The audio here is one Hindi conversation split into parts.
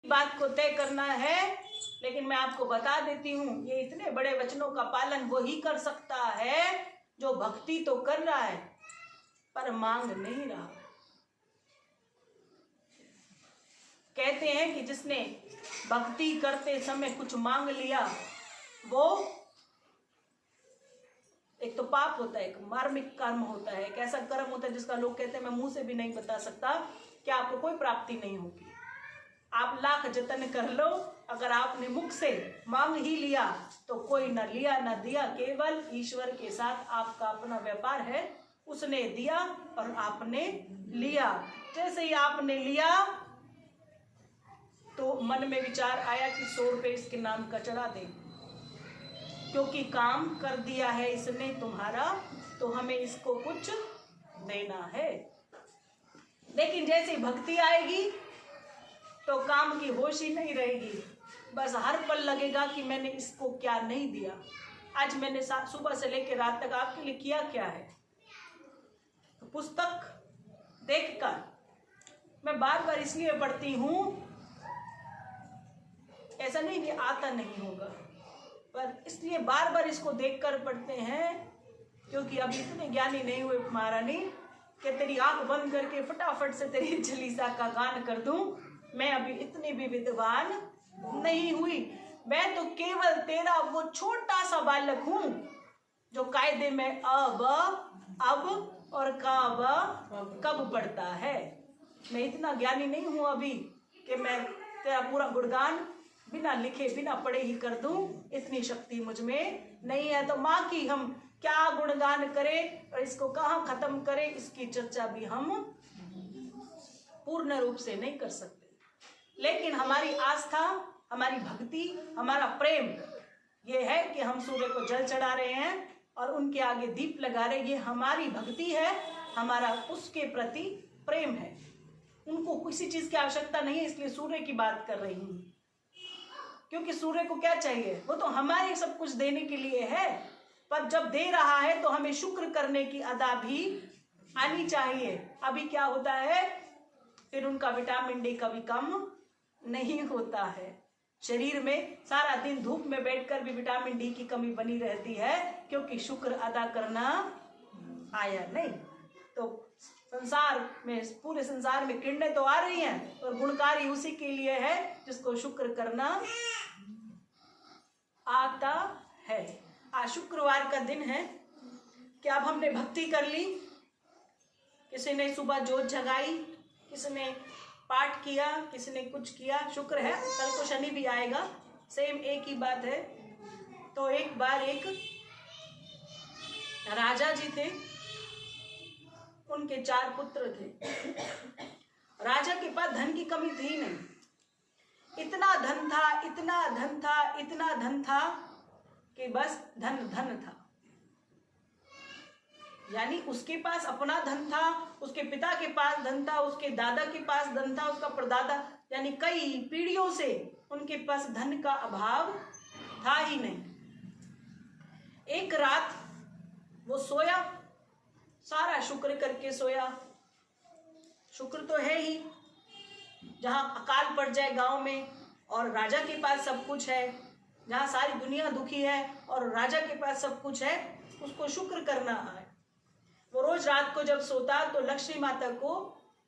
बात को तय करना है, लेकिन मैं आपको बता देती हूँ ये इतने बड़े वचनों का पालन वही कर सकता है जो भक्ति तो कर रहा है पर मांग नहीं रहा। कहते हैं कि जिसने भक्ति करते समय कुछ मांग लिया वो एक तो पाप होता है, एक मार्मिक कर्म होता है, एक ऐसा कर्म होता है जिसका लोग कहते हैं मैं मुंह से भी नहीं बता सकता कि आपको कोई प्राप्ति नहीं होगी। आप लाख जतन कर लो, अगर आपने मुख से मांग ही लिया तो कोई न लिया न दिया, केवल ईश्वर के साथ आपका अपना व्यापार है। उसने दिया और आपने लिया। जैसे ही आपने लिया तो मन में विचार आया कि 100 रुपये इसके नाम का चढ़ा दे, क्योंकि काम कर दिया है इसने तुम्हारा, तो हमें इसको कुछ देना है। लेकिन जैसे भक्ति आएगी तो काम की होश ही नहीं रहेगी, बस हर पल लगेगा कि मैंने इसको क्या नहीं दिया। आज मैंने सुबह से लेकर रात तक आपके लिए किया क्या है। तो पुस्तक देखकर मैं बार बार इसलिए पढ़ती हूँ, ऐसा नहीं कि आता नहीं होगा, पर इसलिए बार बार इसको देखकर पढ़ते हैं क्योंकि अभी इतने ज्ञानी नहीं हुए महारानी कि तेरी आंख बंद करके फटाफट से तेरी चालीसा का गान कर दूं। मैं अभी इतनी भी विद्वान नहीं हुई। मैं तो केवल तेरा वो छोटा सा बालक हूं जो कायदे में अब और कब पढ़ता है। मैं इतना ज्ञानी नहीं हूं अभी कि मैं तेरा पूरा गुणगान बिना लिखे बिना पढ़े ही कर दूं। इतनी शक्ति मुझ में नहीं है। तो माँ की हम क्या गुणगान करें और इसको कहाँ खत्म करें, इसकी चर्चा भी हम पूर्ण रूप से नहीं कर सकते। लेकिन हमारी आस्था, हमारी भक्ति, हमारा प्रेम ये है कि हम सूर्य को जल चढ़ा रहे हैं और उनके आगे दीप लगा रहे हैं। ये हमारी भक्ति है, हमारा उसके प्रति प्रेम है। उनको किसी चीज की आवश्यकता नहीं है, इसलिए सूर्य की बात कर रही हूँ। क्योंकि सूर्य को क्या चाहिए, वो तो हमारे सब कुछ देने के लिए है, पर जब दे रहा है तो हमें शुक्र करने की अदा भी आनी चाहिए। अभी क्या होता है, फिर उनका विटामिन डी कभी कम नहीं होता है। शरीर में सारा दिन धूप में बैठकर भी विटामिन डी की कमी बनी रहती है, क्योंकि शुक्र अदा करना आया नहीं। तो संसार में, पूरे संसार में किरणें तो आ रही हैं और गुणकारी उसी के लिए है जिसको शुक्र करना आता है। आज शुक्रवार का दिन है कि अब हमने भक्ति कर ली, किसी ने सुबह जोत जगाई, किसी ने पाठ किया, किसी ने कुछ किया, शुक्र है। कल को शनि भी आएगा, सेम एक ही बात है। तो एक बार एक राजा जी थे, उनके 4 पुत्र थे। राजा के पास धन की कमी थी नहीं, इतना धन था, इतना धन था, इतना धन था कि बस धन धन था। यानी उसके पास अपना धन था, उसके पिता के पास धन था, उसके दादा के पास धन था, उसका परदादा, यानी कई पीढ़ियों से उनके पास धन का अभाव था ही नहीं। एक रात वो सोया, सारा शुक्र करके सोया। शुक्र तो है ही, जहां अकाल पड़ जाए गांव में और राजा के पास सब कुछ है, जहां सारी दुनिया दुखी है और राजा के पास सब कुछ है, उसको शुक्र करना है। वो रोज रात को जब सोता तो लक्ष्मी माता को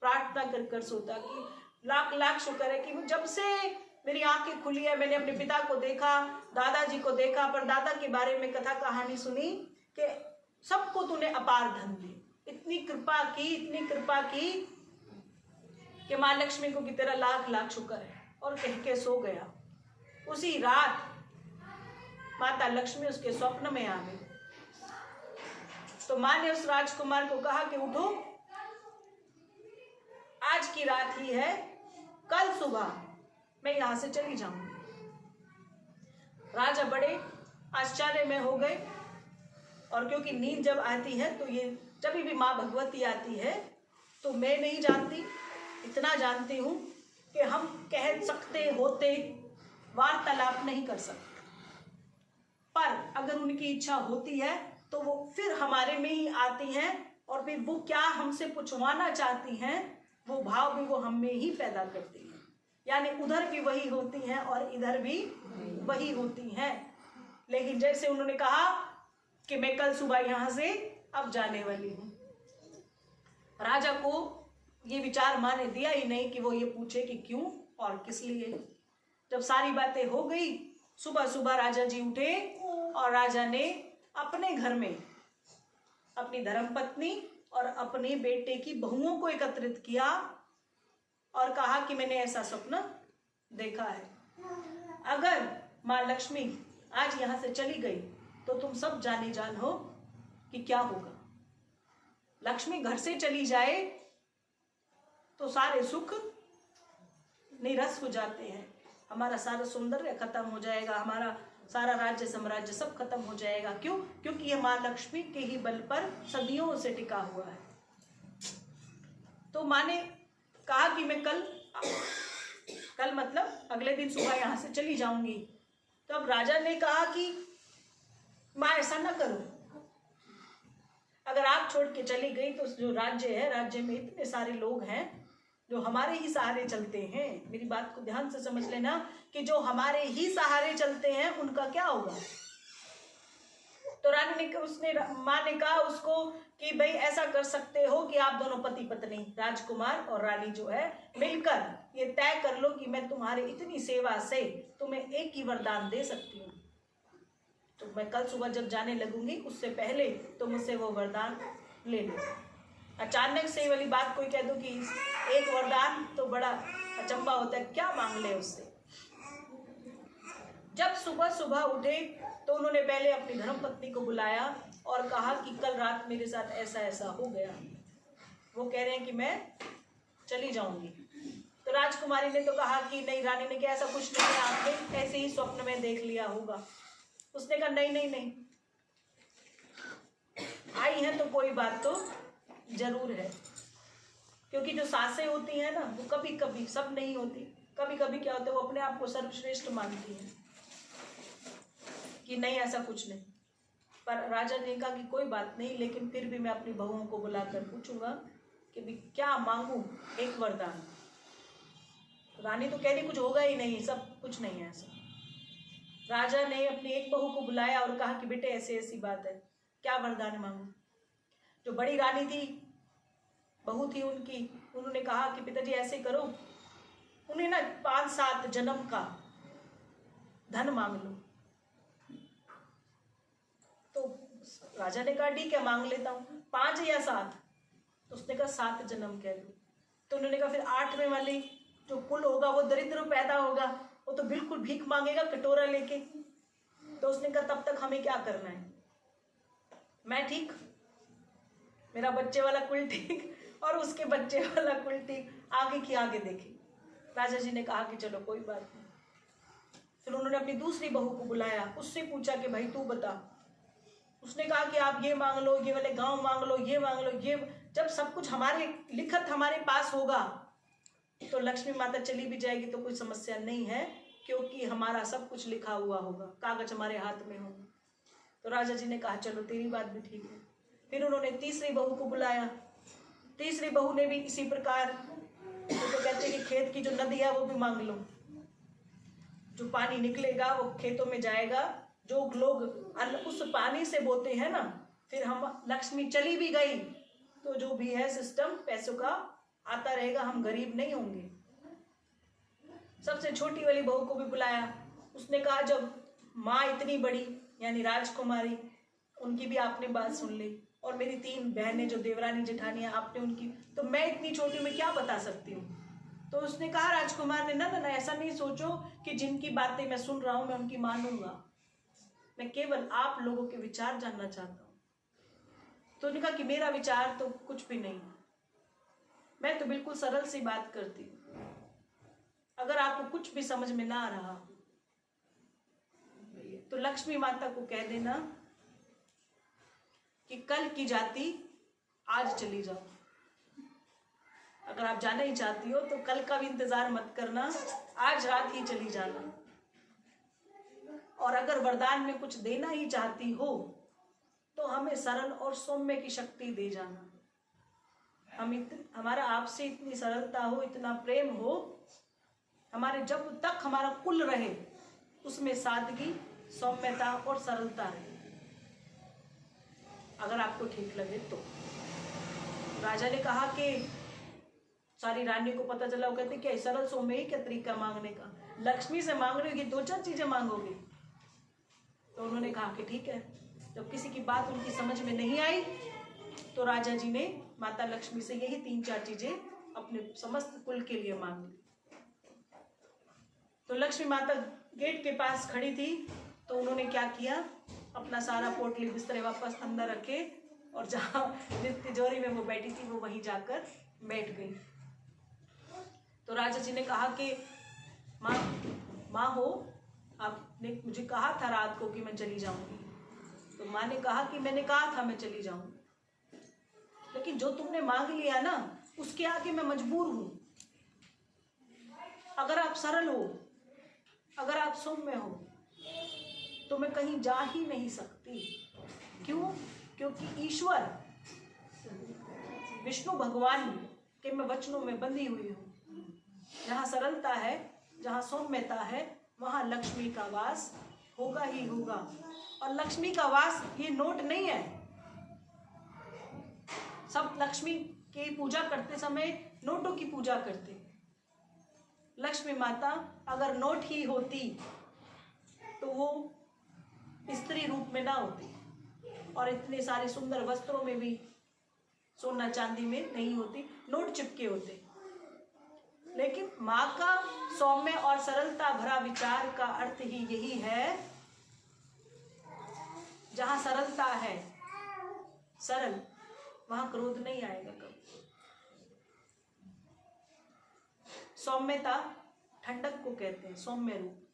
प्रार्थना कर कर सोता कि लाख लाख शुक्र है कि जब से मेरी आंखें खुली है, मैंने अपने पिता को देखा, दादाजी को देखा, परदादा के बारे में कथा कहानी सुनी कि सबको तूने अपार धन दी, इतनी कृपा की, इतनी कृपा की कि माँ लक्ष्मी को कि तेरा लाख लाख शुक्र है, और कह के सो गया। उसी रात माता लक्ष्मी उसके स्वप्न में आ गई। तो माँ ने उस राजकुमार को कहा कि उठो, आज की रात ही है, कल सुबह मैं यहां से चली जाऊंगी। राजा बड़े आश्चर्य में हो गए, और क्योंकि नींद जब आती है तो ये जब भी माँ भगवती आती है तो मैं नहीं जानती, इतना जानती हूँ कि हम कह सकते होते वार्तालाप नहीं कर सकते, पर अगर उनकी इच्छा होती है तो वो फिर हमारे में ही आती हैं, और फिर वो क्या हमसे पूछवाना चाहती हैं वो भाव भी वो हम में ही पैदा करती हैं। यानी उधर भी वही होती हैं और इधर भी वही होती हैं। लेकिन जैसे उन्होंने कहा कि मैं कल सुबह यहाँ से अब जाने वाली हूँ, राजा को ये विचार माने दिया ही नहीं कि वो ये पूछे कि क्यों और किस लिए। जब सारी बातें हो गई, सुबह सुबह राजा जी उठे और राजा ने अपने घर में अपनी धर्मपत्नी और अपने बेटे की बहुओं को एकत्रित किया और कहा कि मैंने ऐसा स्वप्न देखा है, अगर माँ लक्ष्मी आज यहाँ से चली गई तो तुम सब जाने जान हो कि क्या होगा। लक्ष्मी घर से चली जाए तो सारे सुख निरस हो जाते हैं, हमारा सारा सौंदर्य खत्म हो जाएगा, हमारा सारा राज्य साम्राज्य सब खत्म हो जाएगा। क्यों? क्योंकि ये माँ लक्ष्मी के ही बल पर सदियों से टिका हुआ है। तो माँ ने कहा कि मैं कल मतलब अगले दिन सुबह यहाँ से चली जाऊंगी। तो अब राजा ने कहा कि माँ ऐसा ना करो, अगर आप छोड़ के चली गई तो जो राज्य है, राज्य में इतने सारे लोग हैं जो हमारे ही सहारे चलते हैं। मेरी बात को ध्यान से समझ लेना कि जो हमारे ही सहारे चलते हैं उनका क्या होगा। तो रानी ने माँ ने कहा उसको कि भाई ऐसा कर सकते हो कि आप दोनों पति पत्नी राजकुमार और रानी जो है मिलकर ये तय कर लो कि मैं तुम्हारी इतनी सेवा से तुम्हें एक ही वरदान दे सकती हूँ। तो मैं कल सुबह जब जाने लगूंगी उससे पहले तो मुझसे वो वरदान ले लो। अचानक से ये वाली बात कोई कह दो कि एक वरदान तो बड़ा अचंबा होता है, क्या मांग ले उससे। जब सुबह सुबह उठे तो उन्होंने पहले अपनी धर्मपत्नी को बुलाया और कहा कि कल रात मेरे साथ ऐसा ऐसा हो गया, वो कह रहे हैं कि मैं चली जाऊंगी। तो राजकुमारी ने तो कहा कि नहीं, रानी ने कहा ऐसा कुछ नहीं है, आपने ऐसे ही स्वप्न में देख लिया होगा। उसने कहा नहीं नहीं नहीं, आई है तो कोई बात तो जरूर है, क्योंकि जो सासें होती हैं ना वो कभी कभी, सब नहीं होती, कभी कभी क्या होता है वो अपने आप को सर्वश्रेष्ठ मानती हैं कि नहीं ऐसा कुछ नहीं। पर राजा ने कहा कि कोई बात नहीं, लेकिन फिर भी मैं अपनी बहुओं को बुलाकर पूछूंगा कि भी क्या मांगू, एक वरदान। रानी तो कह रही कुछ होगा ही नहीं, सब कुछ नहीं है ऐसा। राजा ने अपनी एक बहू को बुलाया और कहा कि बेटे ऐसी ऐसी बात है, क्या वरदान मांगू। जो बड़ी रानी थी, बहू थी उनकी, उन्होंने कहा कि पिताजी ऐसे करो, उन्हें ना 5-7 जन्म का धन मांग लो। तो राजा ने कहा ठीक है मांग लेता हूँ, 5 या 7। तो उसने कहा 7 जन्म कह दो। तो उन्होंने कहा फिर 8वें वाली जो कुल होगा वो दरिद्र पैदा होगा, वो तो बिल्कुल भीख मांगेगा कटोरा लेके। तो उसने कहा तब तक हमें क्या करना है, मैं ठीक, मेरा बच्चे वाला कुल ठीक और उसके बच्चे वाला कुल ठीक, आगे की आगे देखे। राजा जी ने कहा कि चलो कोई बात नहीं। फिर उन्होंने अपनी दूसरी बहू को बुलाया, उससे पूछा कि भाई तू बता। उसने कहा कि आप ये मांग लो, ये वाले गांव मांग लो, ये मांग लो, ये। जब सब कुछ हमारे लिखत हमारे पास होगा तो लक्ष्मी माता चली भी जाएगी तो कोई समस्या नहीं है, क्योंकि हमारा सब कुछ लिखा हुआ होगा, कागज हमारे हाथ में होंगे। तो राजा जी ने कहा चलो तेरी बात भी ठीक है। फिर उन्होंने तीसरी बहू को बुलाया। तीसरी बहू ने भी इसी प्रकार, तो कहते हैं कि खेत की जो नदी है वो भी मांग लो, जो पानी निकलेगा वो खेतों में जाएगा, जो लोग उस पानी से बोते हैं ना, फिर हम लक्ष्मी चली भी गई तो जो भी है सिस्टम पैसों का आता रहेगा, हम गरीब नहीं होंगे। सबसे छोटी वाली बहू को भी बुलाया। उसने कहा जब माँ इतनी बड़ी यानी राजकुमारी, उनकी भी आपने बात सुन ली, और मेरी 3 बहनें जो देवरानी जेठानियां आपने उनकी, तो मैं इतनी छोटी में क्या बता सकती हूँ। तो उसने कहा राजकुमार ने, ना ना ना, ऐसा नहीं सोचो कि जिनकी बातें मैं सुन रहा हूँ मैं उनकी मानूंगा, मैं केवल आप लोगों के विचार जानना चाहता हूँ। तो उन्होंने कहा कि मेरा विचार तो कुछ भी नहीं, मैं तो बिल्कुल सरल सी बात करती हूँ। अगर आपको कुछ भी समझ में ना आ रहा तो लक्ष्मी माता को कह देना कि कल की जाती आज चली जाओ। अगर आप जाना ही चाहती हो तो कल का भी इंतजार मत करना, आज रात ही चली जाना। और अगर वरदान में कुछ देना ही चाहती हो तो हमें सरल और सौम्य की शक्ति दे जाना। हमारा आपसे इतनी सरलता हो, इतना प्रेम हो हमारे जब तक हमारा कुल रहे उसमें सादगी, सौम्यता और सरलता रहे, अगर आपको ठीक लगे तो। राजा ने कहा कि सारी रानी को पता चला, वो कहते क्या सरल सौम्य ही क्या तरीका मांगने का, लक्ष्मी से मांग रही होगी, 2-4 चीजें मांगोगे। तो उन्होंने कहा कि ठीक है। जब किसी की बात उनकी समझ में नहीं आई तो राजा जी ने माता लक्ष्मी से यही 3-4 चीजें अपने समस्त कुल के लिए मांग ली। तो लक्ष्मी माता गेट के पास खड़ी थी, तो उन्होंने क्या किया, अपना सारा पोटली बिस्तरे वापस अंदर रखे और जहाँ जिस तिजोरी में वो बैठी थी वो वहीं जाकर बैठ गई। तो राजा जी ने कहा कि माँ हो, आपने मुझे कहा था रात को कि मैं चली जाऊंगी। तो माँ ने कहा कि मैंने कहा था मैं चली जाऊंगी, लेकिन जो तुमने मांग लिया ना उसके आगे मैं मजबूर हूं। अगर आप सरल हो, अगर आप सौम्य हो तो मैं कहीं जा ही नहीं सकती। क्यों? क्योंकि ईश्वर विष्णु भगवान के मैं वचनों में बंधी हुई हूँ। जहाँ सरलता है, जहाँ सौम्यता है, वहाँ लक्ष्मी का वास होगा ही होगा। और लक्ष्मी का वास ये नोट नहीं है। सब लक्ष्मी की पूजा करते समय नोटों की पूजा करते। लक्ष्मी माता अगर नोट ही होती तो वो स्त्री रूप में ना होती और इतने सारे सुंदर वस्त्रों में भी, सोना चांदी में नहीं होती, नोट चिपके होते। लेकिन माँ का सौम्य और सरलता भरा विचार का अर्थ ही यही है, जहाँ सरलता है, सरल, वहाँ क्रोध नहीं आएगा कभी। सौम्यता ठंडक को कहते हैं, सौम्य रूप।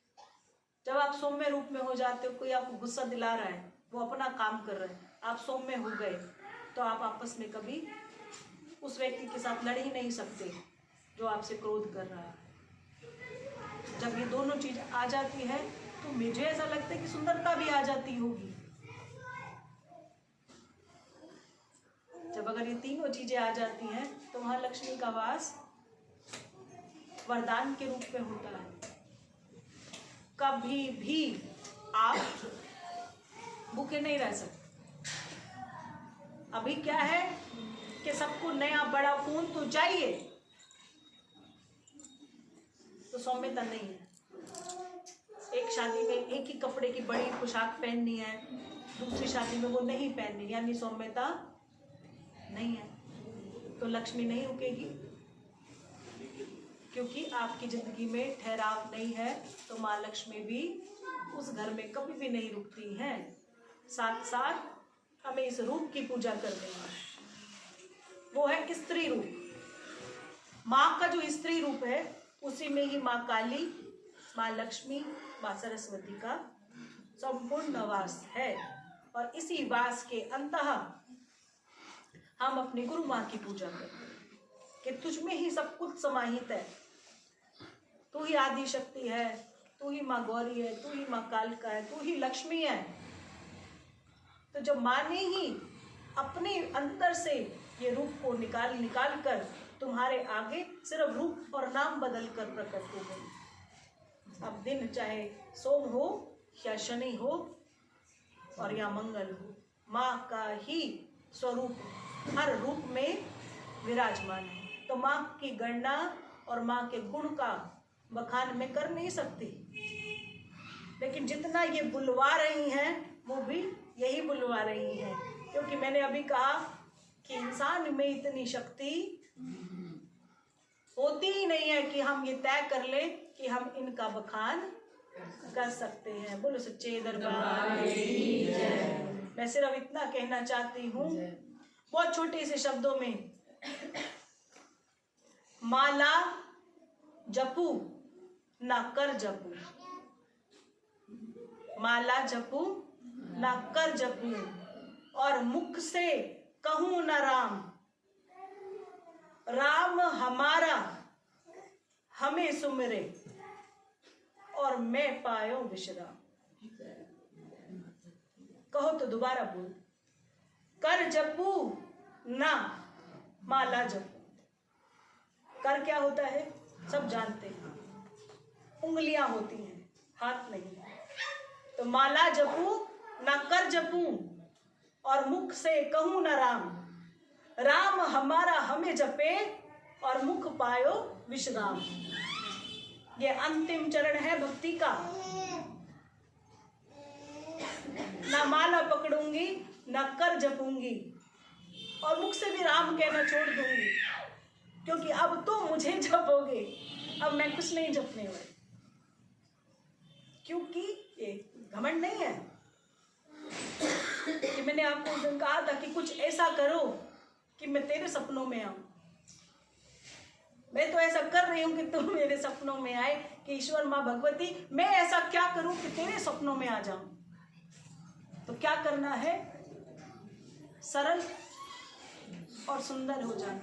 जब आप सौम्य रूप में हो जाते हो, कोई आपको गुस्सा दिला रहा है, वो अपना काम कर रहे हैं, आप सौम्य हो गए, तो आप आपस में कभी उस व्यक्ति के साथ लड़ ही नहीं सकते जो आपसे क्रोध कर रहा है। जब ये दोनों चीज आ जाती है तो मुझे ऐसा लगता है कि सुंदरता भी आ जाती होगी। जब अगर ये तीनों चीजें आ जाती हैं तो वहां लक्ष्मी का वास वरदान के रूप में होता है। कभी भी आप भूखे नहीं रह सकते। अभी क्या है कि सबको नया बड़ा फोन तो चाहिए, तो सौम्यता नहीं है। एक शादी में एक ही कपड़े की बड़ी पोशाक पहननी है, दूसरी शादी में वो नहीं पहननी, यानी सौम्यता नहीं है। तो लक्ष्मी नहीं रुकेगी, क्योंकि आपकी जिंदगी में ठहराव नहीं है, तो माँ लक्ष्मी भी उस घर में कभी भी नहीं रुकती हैं। साथ साथ हमें इस रूप की पूजा करनी है, वो है स्त्री रूप। माँ का जो स्त्री रूप है उसी में ही माँ काली, माँ लक्ष्मी, माँ सरस्वती का संपूर्ण वास है। और इसी वास के अंतः हम अपनी गुरु माँ की पूजा करते हैं कि तुझ में ही सब कुछ समाहित है, तू ही आदि शक्ति है, तू ही माँ गौरी है, तू ही माँ कालिका है, तू ही लक्ष्मी है। तो जब माँ ने ही अपने अंदर से ये रूप को निकाल कर तुम्हारे आगे सिर्फ रूप और नाम बदल कर प्रकट हो गई। अब दिन चाहे सोम हो या शनि हो और या मंगल हो, माँ का ही स्वरूप हर रूप में विराजमान है। तो माँ की गणना और माँ के गुण का बखान में कर नहीं सकती, लेकिन जितना ये बुलवा रही हैं वो भी यही बुलवा रही हैं, क्योंकि मैंने अभी कहा कि इंसान में इतनी शक्ति होती ही नहीं है कि हम ये तय कर ले कि हम इनका बखान कर सकते हैं। बोलो सच्चे दरबार की जय। मैं सिर्फ इतना कहना चाहती हूँ बहुत छोटे से शब्दों में, माला जपू ना कर जपू, माला जपू ना कर जपू, और मुख से कहूँ न राम, राम हमारा हमें सुमिरे और मैं पायो विश्राम। कहो तो दोबारा बोल, कर जपू ना माला जपू। कर क्या होता है सब जानते हैं, उंगलियां होती हैं, हाथ नहीं। तो माला जपूं ना कर जपूं और मुख से कहूं न राम, राम हमारा हमें जपे और मुख पायो विश्राम। ये अंतिम चरण है भक्ति का। ना माला पकड़ूंगी ना कर जपूंगी और मुख से भी राम कहना छोड़ दूंगी, क्योंकि अब तो मुझे जपोगे, अब मैं कुछ नहीं जपने वाली। क्योंकि ये घमंड नहीं है कि मैंने आपको उस दिन कहा था कि कुछ ऐसा करो कि मैं तेरे सपनों में आऊं। मैं तो ऐसा कर रही हूं कि तुम मेरे सपनों में आए, कि ईश्वर माँ भगवती मैं ऐसा क्या करूं कि तेरे सपनों में आ जाऊं। तो क्या करना है? सरल और सुंदर हो जाना।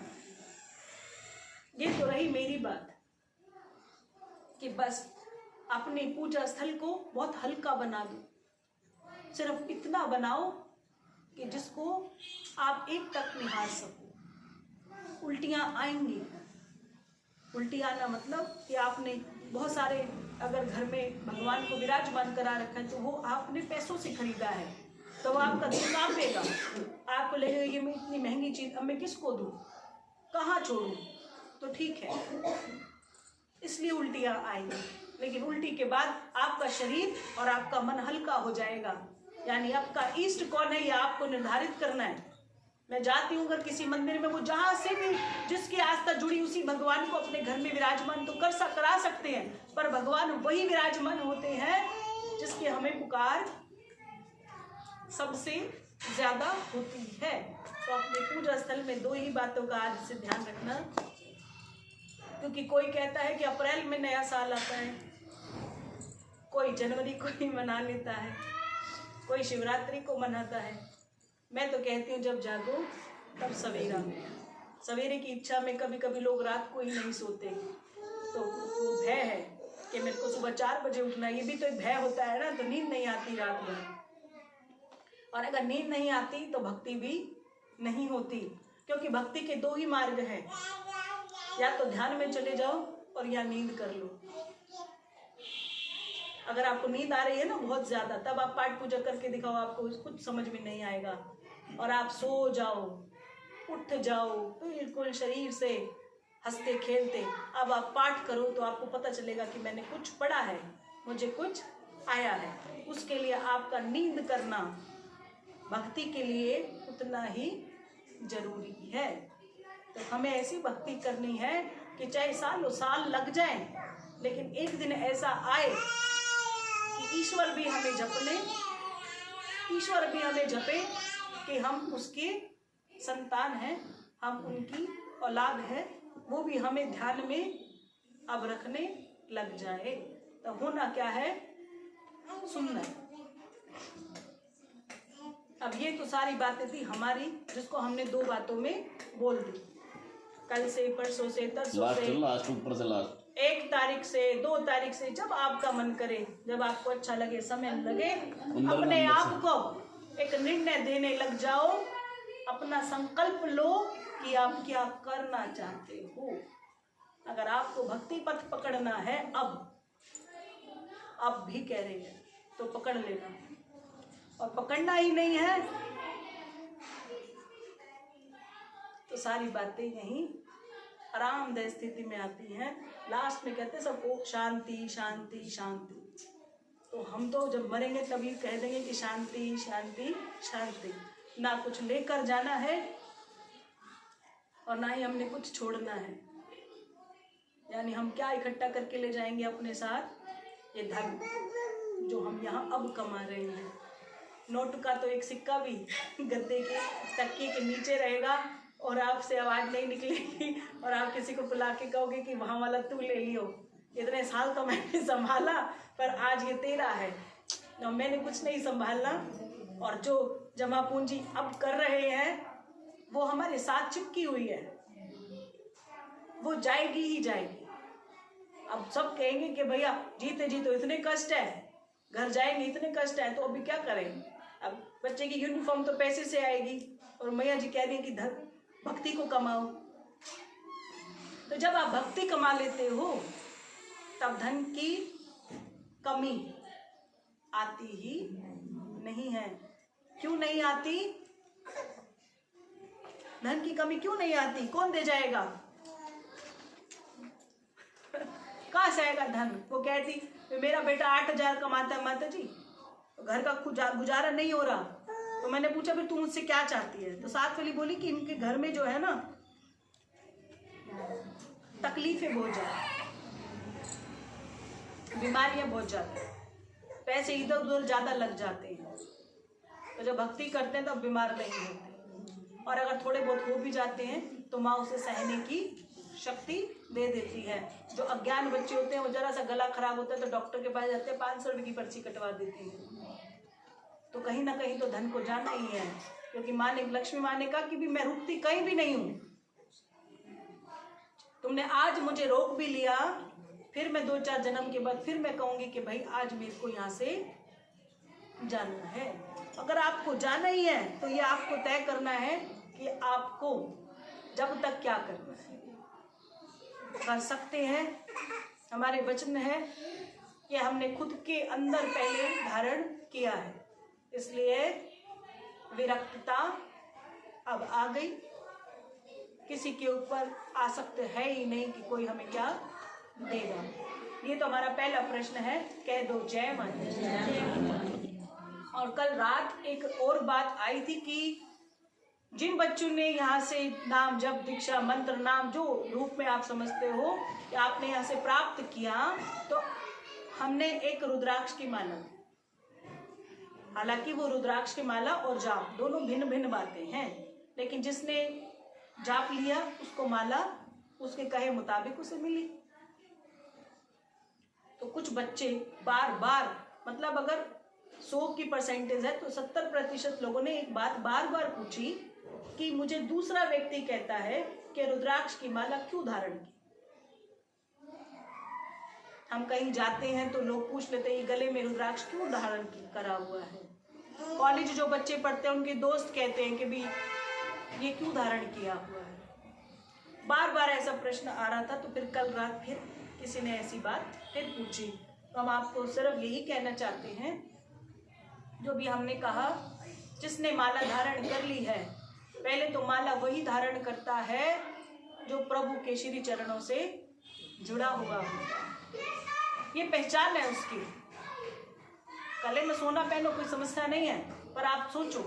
ये तो रही मेरी बात कि बस अपने पूजा स्थल को बहुत हल्का बना दो। सिर्फ इतना बनाओ कि जिसको आप एक टक निहार सको। उल्टियां आएंगी। उल्टी आना मतलब कि आपने बहुत सारे अगर घर में भगवान को विराजमान करा रखा है तो वो आपने पैसों से खरीदा है, तो आपका दिल कांपेगा। आपको लगेगा ये मैं इतनी महंगी चीज अब मैं किसको दूं, कहाँ छोड़ूं। तो ठीक है, इसलिए उल्टियां आएंगी, लेकिन उल्टी के बाद आपका शरीर और आपका मन हल्का हो जाएगा। यानी आपका इष्ट कौन है, यह आपको निर्धारित करना है। मैं जाती हूँ अगर किसी मंदिर में, वो जहाँ से भी जिसकी आस्था जुड़ी उसी भगवान को अपने घर में विराजमान तो करा सकते हैं, पर भगवान वही विराजमान होते हैं जिसकी हमें पुकार सबसे ज्यादा होती है। तो अपने पूजा स्थल में दो ही बातों का आज से ध्यान रखना, क्योंकि कोई कहता है कि अप्रैल में नया साल आता है, कोई जनवरी को ही मना लेता है, कोई शिवरात्रि को मनाता है। मैं तो कहती हूँ जब जागो तब सवेरा। सवेरे की इच्छा में कभी कभी लोग रात को ही नहीं सोते, तो वो भय है कि मेरे को सुबह 4 बजे उठना। ये भी तो एक भय होता है ना, तो नींद नहीं आती रात भर। और अगर नींद नहीं आती तो भक्ति भी नहीं होती, क्योंकि भक्ति के दो ही मार्ग हैं, या तो ध्यान में चले जाओ और या नींद कर लो। अगर आपको नींद आ रही है ना बहुत ज्यादा, तब आप पाठ पूजा करके दिखाओ, आपको कुछ समझ में नहीं आएगा। और आप सो जाओ, उठ जाओ बिल्कुल शरीर से हंसते खेलते, अब आप पाठ करो तो आपको पता चलेगा कि मैंने कुछ पढ़ा है, मुझे कुछ आया है। उसके लिए आपका नींद करना भक्ति के लिए उतना ही जरूरी है। तो हमें ऐसी भक्ति करनी है कि चाहे सालों साल लग जाए, लेकिन एक दिन ऐसा आए कि ईश्वर भी हमें जप ले, ईश्वर भी हमें जपे कि हम उसके संतान हैं, हम उनकी औलाद हैं, वो भी हमें ध्यान में अब रखने लग जाए। तो होना क्या है? सुनना। अब ये तो सारी बातें थी हमारी, जिसको हमने 2 बातों में बोल दी। कल से, परसों से, तरसों से, लास्ट ऊपर से लास्ट 1 तारीख से, 2 तारीख से, जब आपका मन करे, जब आपको अच्छा लगे, समय लगे, अपने आप को एक निर्णय देने लग जाओ, अपना संकल्प लो कि आप क्या करना चाहते हो। अगर आपको भक्ति पथ पकड़ना है, अब भी कह रहे हैं तो पकड़ लेना, और पकड़ना ही नहीं है तो सारी बातें यहीं आरामदायक स्थिति में आती हैं। लास्ट में कहते हैं सबको शांति शांति शांति। तो हम तो जब मरेंगे तभी कह देंगे कि शांति शांति शांति। ना कुछ लेकर जाना है और ना ही हमने कुछ छोड़ना है। यानी हम क्या इकट्ठा करके ले जाएंगे अपने साथ? ये धन जो हम यहाँ अब कमा रहे हैं। नोट का तो एक सिक्का भी गद्दे के तकिए के नीचे रहेगा और आपसे आवाज़ नहीं निकलेगी और आप किसी को बुला के कहोगे कि वहाँ वाला तू ले लियो। इतने साल तो मैंने संभाला, पर आज ये तेरा है। तो मैंने कुछ नहीं संभालना, और जो जमा पूंजी अब कर रहे हैं वो हमारे साथ चिपकी हुई है, वो जाएगी ही जाएगी। अब सब कहेंगे कि भैया जीते जी तो इतने कष्ट है, घर जाएंगे इतने कष्ट है, तो अभी क्या करें? अब बच्चे की यूनिफॉर्म तो पैसे से आएगी, और मैया जी कह रही है कि भक्ति को कमाओ। तो जब आप भक्ति कमा लेते हो तब धन की कमी आती ही नहीं है। क्यों नहीं आती? धन की कमी क्यों नहीं आती? कौन दे जाएगा? कहाँ से आएगा धन? वो कहती मेरा बेटा 8,000 कमाता है माता जी, घर का गुजारा नहीं हो रहा। तो मैंने पूछा फिर तू मुझसे क्या चाहती है? तो साथ वाली बोली कि इनके घर में जो है ना तकलीफें बहुत ज्यादा, बीमारियां बहुत ज्यादा, पैसे इधर उधर ज्यादा लग जाते हैं। तो जब भक्ति करते हैं तब बीमार नहीं होते, और अगर थोड़े बहुत हो भी जाते हैं तो माँ उसे सहने की शक्ति दे देती है। जो अज्ञान बच्चे होते हैं वो जरा सा गला खराब होता है तो डॉक्टर के पास जाते हैं, 500 रुपये की पर्ची कटवा देती है। तो कहीं ना कहीं तो धन को जाना ही है, क्योंकि माँ ने, लक्ष्मी माँ ने कहा कि भी मैं रुकती कहीं भी नहीं हूँ, तुमने आज मुझे रोक भी लिया, फिर मैं 2-4 जन्म के बाद फिर मैं कहूंगी कि भाई आज मेरे को यहाँ से जाना है। अगर आपको जाना ही है तो ये आपको तय करना है कि आपको जब तक क्या करना है। कर सकते हैं, हमारे वचन है कि हमने खुद के अंदर पहले धारण किया है, इसलिए विरक्तता अब आ गई। किसी के ऊपर आसक्त है ही नहीं कि कोई हमें क्या देगा। ये तो हमारा पहला प्रश्न है। कह दो जय माता। और कल रात एक और बात आई थी कि जिन बच्चों ने यहाँ से नाम जप दीक्षा मंत्र नाम जो रूप में आप समझते हो कि आपने यहाँ से प्राप्त किया, तो हमने एक रुद्राक्ष की माला, हालांकि वो रुद्राक्ष की माला और जाप दोनों भिन्न भिन्न बातें हैं, लेकिन जिसने जाप लिया उसको माला उसके कहे मुताबिक उसे मिली। तो कुछ बच्चे बार बार, मतलब अगर 100 की परसेंटेज है तो 70% लोगों ने एक बात बार बार पूछी कि मुझे दूसरा व्यक्ति कहता है कि रुद्राक्ष की माला क्यों धारण की। हम कहीं जाते हैं तो लोग पूछ लेते हैं ये गले में रुद्राक्ष क्यों धारण करा हुआ है। कॉलेज जो बच्चे पढ़ते हैं उनके दोस्त कहते हैं कि भी ये क्यों धारण किया हुआ है। बार बार ऐसा प्रश्न आ रहा था, तो फिर कल रात फिर किसी ने ऐसी बात फिर पूछी। तो हम आपको सिर्फ यही कहना चाहते हैं, जो भी हमने कहा, जिसने माला धारण कर ली है, पहले तो माला वही धारण करता है जो प्रभु के श्री चरणों से जुड़ा हुआ होता है। ये पहचान है उसकी। गले में सोना पहनो कोई समस्या नहीं है, पर आप सोचो,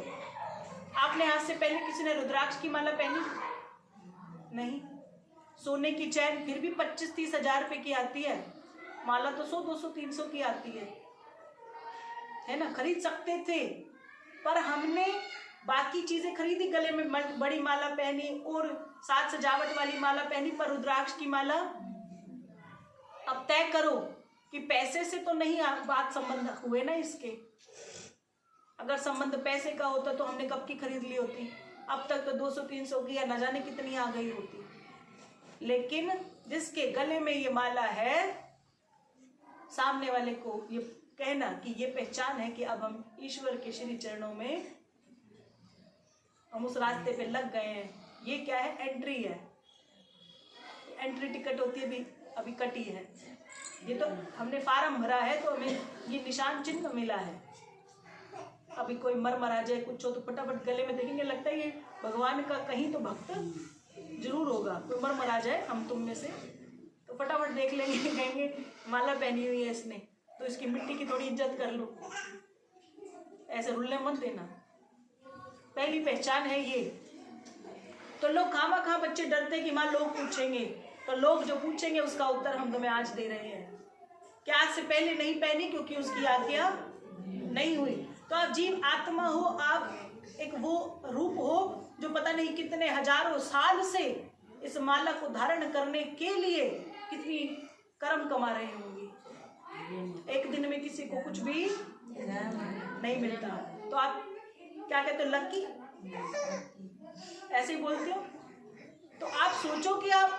आपने आज से पहले किसी ने रुद्राक्ष की माला पहनी? नहीं। सोने की चैन फिर भी 25-30 हजार रुपए की आती है, माला तो 100-200-300 की आती है ना। खरीद सकते थे, पर हमने बाकी चीजें खरीदी, गले में बड़ी माला पहनी और साथ सजावट वाली माला पहनी, पर रुद्राक्ष की माला। अब तय करो कि पैसे से तो नहीं बात संबंध हुए ना इसके। अगर संबंध पैसे का होता तो हमने कब की खरीद ली होती, अब तक तो 200-300 की या न जाने कितनी आ गई होती। लेकिन जिसके गले में ये माला है, सामने वाले को ये कहना कि ये पहचान है कि अब हम ईश्वर के श्री चरणों में, हम उस रास्ते पे लग गए हैं। ये क्या है? एंट्री है। एंट्री टिकट होती है, अभी कटी है। ये तो हमने फार्म भरा है तो हमें ये निशान चिन्ह मिला है। अभी कोई मर आ जाए कुछ हो तो फटाफट गले में देखेंगे, लगता है ये भगवान का कहीं तो भक्त जरूर होगा। कोई मर आ जाए हम तुम में से तो फटाफट देख लेंगे, कहेंगे माला पहनी हुई है इसने, तो इसकी मिट्टी की थोड़ी इज्जत कर लो। ऐसे रुल्ले मत देना। पहली पहचान है ये। तो लोग खामा बच्चे डरते कि माँ लोग पूछेंगे, तो लोग जो पूछेंगे उसका उत्तर हम तुम्हें आज दे रहे हैं। क्या आज से पहले नहीं पहनी क्योंकि उसकी आज्ञा नहीं हुई। तो आप जीव आत्मा हो, आप एक वो रूप हो जो पता नहीं कितने हजारों साल से इस माला को धारण करने के लिए कितनी कर्म कमा रहे होंगे। एक दिन में किसी को कुछ भी नहीं मिलता, तो आप क्या कहते हो? लकी, ऐसे ही बोलते हो। तो आप सोचो कि आप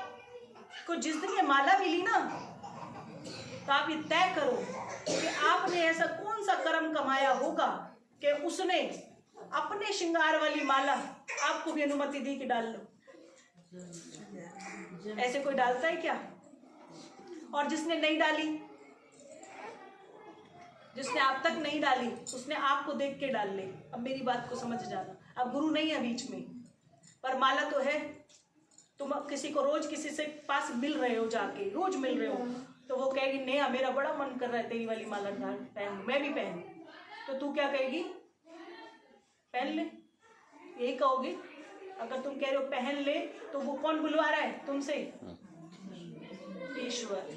को जिस दिन ये माला मिली ना, तो आप ये तय करो कि आपने ऐसा कौन सा कर्म कमाया होगा कि उसने अपने श्रृंगार वाली माला आपको भी अनुमति दी कि डाल लो। ऐसे कोई डालता है क्या? और जिसने नहीं डाली, जिसने आप तक नहीं डाली, उसने आपको देख के डाल ले। अब मेरी बात को समझ जाना। अब गुरु नहीं है बीच में, पर माला तो है। तुम किसी को रोज किसी से पास मिल रहे हो, जाके रोज मिल रहे हो, तो वो कहेगी नेहा मेरा बड़ा मन कर रहा है तेरी वाली माला पहन, मैं भी पहन। तो तू क्या कहेगी? पहन ले, यही कहोगी। अगर तुम कह रहे हो पहन ले, तो वो कौन बुलवा रहा है तुमसे? ईश्वर।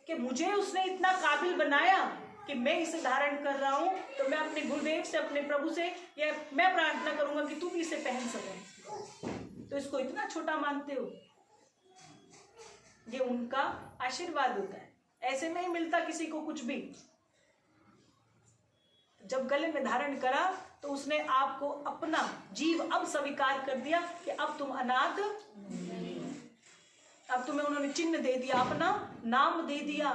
कि मुझे उसने इतना काबिल बनाया कि मैं इसे धारण कर रहा हूं, तो मैं अपने गुरुदेव से, अपने प्रभु से या मैं प्रार्थना करूंगा कि तुम इसे पहन सको। तो इसको इतना छोटा मानते हो? ये उनका आशीर्वाद होता है, ऐसे नहीं मिलता किसी को कुछ भी। जब गले में धारण करा तो उसने आपको अपना जीव अब स्वीकार कर दिया कि अब तुम अनाथ, अब तुम्हें उन्होंने चिन्ह दे दिया, अपना नाम दे दिया,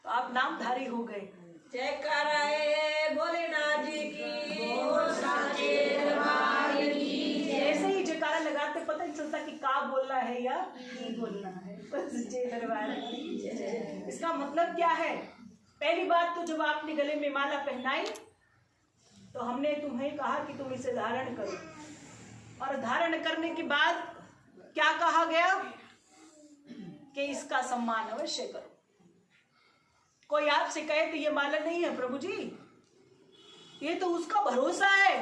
तो आप नामधारी हो गए। जयकारा है भोलेनाथ जी की, बोल साचे दरबार की। ऐसे ही जयकारा लगाते पता नहीं चलता कि का बोलना है या नहीं बोलना है। बस जय दरबार की। इसका मतलब क्या है? पहली बात तो जब आपने गले में माला पहनाई तो हमने तुम्हें कहा कि तुम इसे धारण करो, और धारण करने के बाद क्या कहा गया कि इसका सम्मान अवश्य करो। कोई आपसे कहे तो ये माला नहीं है प्रभु जी, ये तो उसका भरोसा है।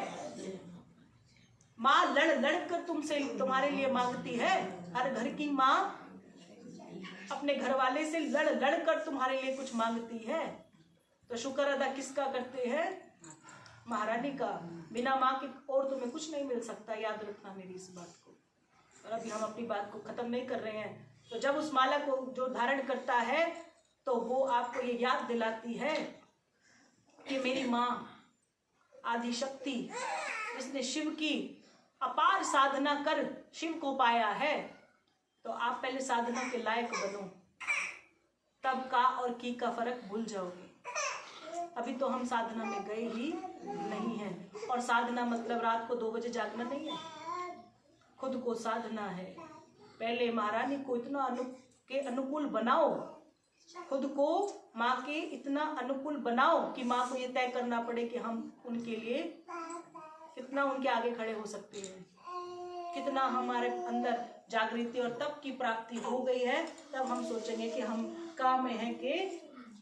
माँ लड़ लड़ कर तुमसे, तुम्हारे लिए मांगती है। हर घर की माँ अपने घर वाले से लड़ लड़ कर तुम्हारे लिए कुछ मांगती है, तो शुक्र अदा किसका करते हैं? महारानी का। बिना माँ के और तुम्हें कुछ नहीं मिल सकता, याद रखना मेरी इस बात को। और अभी हम अपनी बात को खत्म नहीं कर रहे हैं। तो जब उस माला को जो धारण करता है तो वो आपको ये याद दिलाती है कि मेरी माँ आदि शक्ति, जिसने शिव की अपार साधना कर शिव को पाया है, तो आप पहले साधना के लायक बनो, तब का और की का फर्क भूल जाओगे। अभी तो हम साधना में गए ही नहीं हैं। और साधना मतलब रात को 2 बजे जागना नहीं है, खुद को साधना है। पहले महारानी को इतना अनुकूल बनाओ, खुद को माँ के इतना अनुकूल बनाओ कि माँ को ये तय करना पड़े कि हम उनके लिए कितना उनके आगे खड़े हो सकते हैं, कितना हमारे अंदर जागृति और तप की प्राप्ति हो गई है। तब हम सोचेंगे कि हम का में हैं कि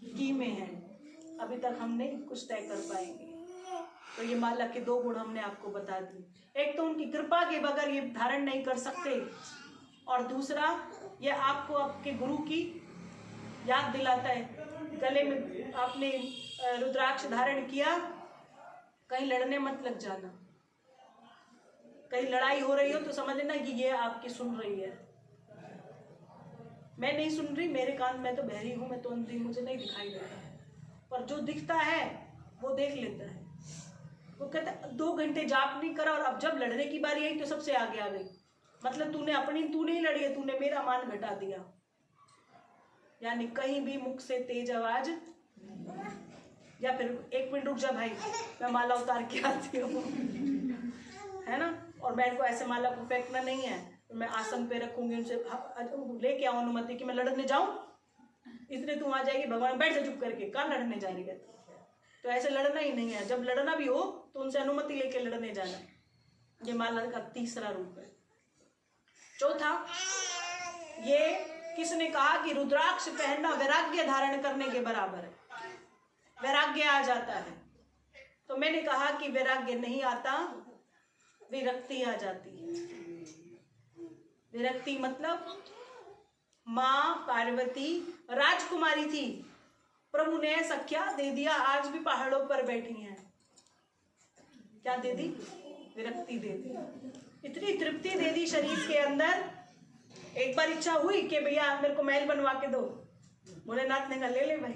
की में हैं। अभी तक हम नहीं कुछ तय कर पाएंगे। तो ये माला के 2 गुण हमने आपको बता दिए। एक तो उनकी कृपा के बगैर ये धारण नहीं कर सकते, और दूसरा ये आपको आपके गुरु की याद दिलाता है। गले में आपने रुद्राक्ष धारण किया, कहीं लड़ने मत लग जाना। कहीं लड़ाई हो रही हो तो समझ लेना कि ये आपकी सुन रही है। मैं नहीं सुन रही, मेरे कान, मैं तो बहरी हूँ, मैं तो अंधी, मुझे नहीं दिखाई दे रहा है, पर जो दिखता है वो देख लेता है। वो कहता है 2 घंटे जाप नहीं करा और अब जब लड़ने की बारी आई तो सबसे आगे आ गई। मतलब तू नहीं लड़ी है, तूने मेरा मान घटा दिया। यानी कहीं भी मुख से तेज आवाज, या फिर 1 मिनट रुक जा भाई, मैं माला उतार के आती हूँ, है ना। और मेरे को ऐसे माला को फेंकना नहीं है, तो मैं आसन पे रखूंगी, उनसे लेके आओ अनुमति कि मैं लड़ने जाऊं। इसलिए तू आ जाएगी, भगवान बैठ जा चुप करके, कहाँ लड़ने जा रही है। तो ऐसे लड़ना ही नहीं है। जब लड़ना भी हो तो उनसे अनुमति लेके लड़ने जाना। ये माला का तीसरा रूप है। चौथा, ये किसने कहा कि रुद्राक्ष पहनना वैराग्य धारण करने के बराबर है, वैराग्य आ जाता है। तो मैंने कहा कि वैराग्य नहीं आता, विरक्ति आ जाती है। विरक्ति मतलब माँ पार्वती राजकुमारी थी, प्रभु ने ऐसा क्या दे दिया, आज भी पहाड़ों पर बैठी हैं। क्या दे दी? विरक्ति दे दी। इतनी तृप्ति दे दी शरीर के अंदर। एक बार इच्छा हुई कि भैया मेरे को महल बनवा के दो, भोलेनाथ ने कहा ले ले भाई।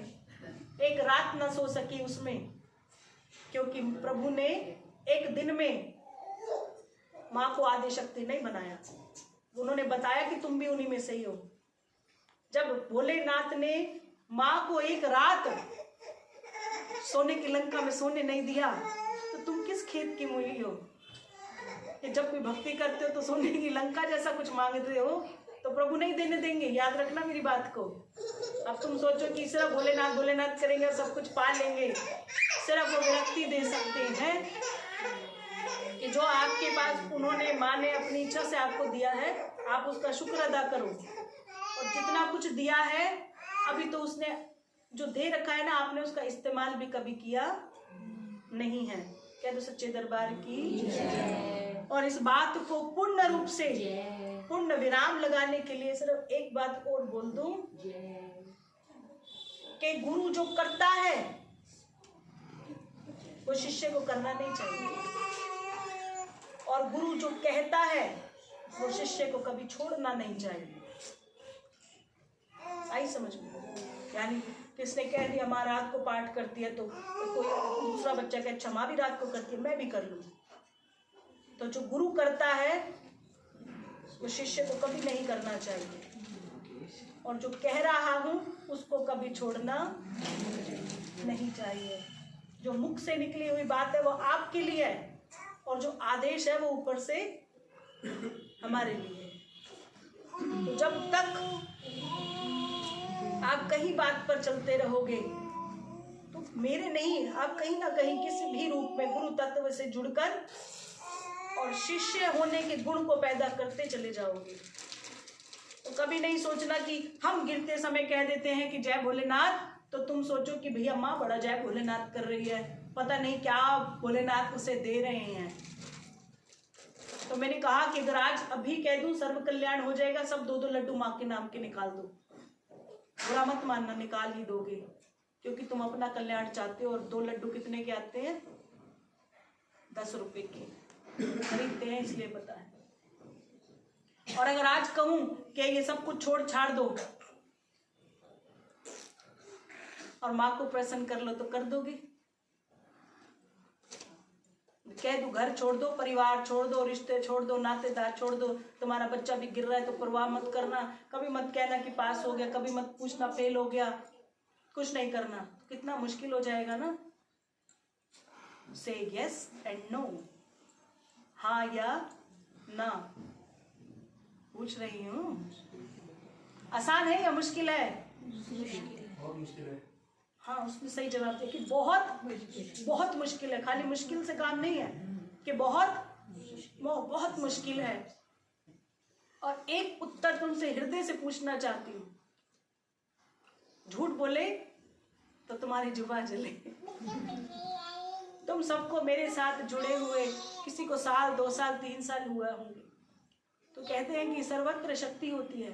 एक रात न सो सकी उसमें, क्योंकि प्रभु ने एक दिन में माँ को आदि शक्ति नहीं बनाया। उन्होंने बताया कि तुम भी उन्हीं में से ही हो। जब भोलेनाथ ने माँ को एक रात सोने की लंका में सोने नहीं दिया, तो तुम किस खेत की मूली हो कि जब कोई भक्ति करते हो तो सोने की लंका जैसा कुछ मांगते हो। तो प्रभु नहीं देने देंगे, याद रखना मेरी बात को। अब तुम सोचो कि सिर्फ भोलेनाथ भोलेनाथ करेंगे और सब कुछ पा लेंगे। सिर्फ वो विरक्ति दे सकते हैं कि जो आपके पास उन्होंने, माँ ने अपनी इच्छा से आपको दिया है, आप उसका शुक्र अदा करो। और जितना कुछ दिया है अभी तो उसने जो दे रखा है ना, आपने उसका इस्तेमाल भी कभी किया नहीं है। कह दो सच्चे दरबार की। और इस बात को पूर्ण रूप से पूर्ण विराम लगाने के लिए सिर्फ एक बात और बोल दूं कि गुरु जो करता है वो शिष्य को करना नहीं चाहिए, और गुरु जो कहता है वो शिष्य को कभी छोड़ना नहीं चाहिए। आई समझ में? यानी किसने कह दिया माँ रात को पाठ करती है, तो कोई दूसरा बच्चा कहे अच्छा माँ भी रात को करती है, मैं भी कर लूँ। तो जो गुरु करता है वो शिष्य को कभी नहीं करना चाहिए, और जो कह रहा हूँ उसको कभी छोड़ना नहीं चाहिए। जो मुख से निकली हुई बात है वो आपके लिए है, और जो आदेश है वो ऊपर से हमारे लिए है। तो जब तक आप कहीं बात पर चलते रहोगे तो मेरे नहीं, आप कहीं ना कहीं किसी भी रूप में गुरु तत्व से जुड़कर और शिष्य होने के गुण को पैदा करते चले जाओगे। तो कभी नहीं सोचना कि हम गिरते समय कह देते हैं कि जय भोलेनाथ, तो तुम सोचो कि भैया माँ बड़ा जय भोलेनाथ कर रही है, पता नहीं क्या भोलेनाथ उसे दे रहे हैं। तो मैंने कहा कि अगर आज अभी कह दूं सर्व कल्याण हो जाएगा, सब 2-2 लड्डू माँ के नाम के निकाल दो, बुरा मत मानना, निकाल ही दोगे, क्योंकि तुम अपना कल्याण चाहते हो। और 2 लड्डू कितने के आते हैं? 10 रुपए के खरीदते हैं, इसलिए पता है। और अगर आज कहूं कि ये सब कुछ छोड़ छाड़ दो और माँ को प्रसन्न कर लो, तो कर दोगे? कह दो घर छोड़ दो, परिवार छोड़ दो, रिश्ते छोड़ दो, नातेदार छोड़ दो, तुम्हारा बच्चा भी गिर रहा है तो परवाह मत करना, कभी मत कहना कि पास हो गया, कभी मत पूछना फेल हो गया, कुछ नहीं करना। कितना मुश्किल हो जाएगा ना। से यस एंड नो, हाँ या ना। पूछ रही हूँ, आसान है या मुश्किल है? बहुत मुश्किल है। हाँ, उसने सही जवाब दिया कि बहुत मुश्किल है। खाली मुश्किल से काम नहीं है कि बहुत मुश्किल है। और एक उत्तर तुमसे हृदय से पूछना चाहती हूँ, झूठ बोले तो तुम्हारी जुबान जले। तुम सबको मेरे साथ जुड़े हुए किसी को 1 साल 2 साल 3 साल हुआ होंगे, तो कहते हैं कि सर्वत्र शक्ति होती है,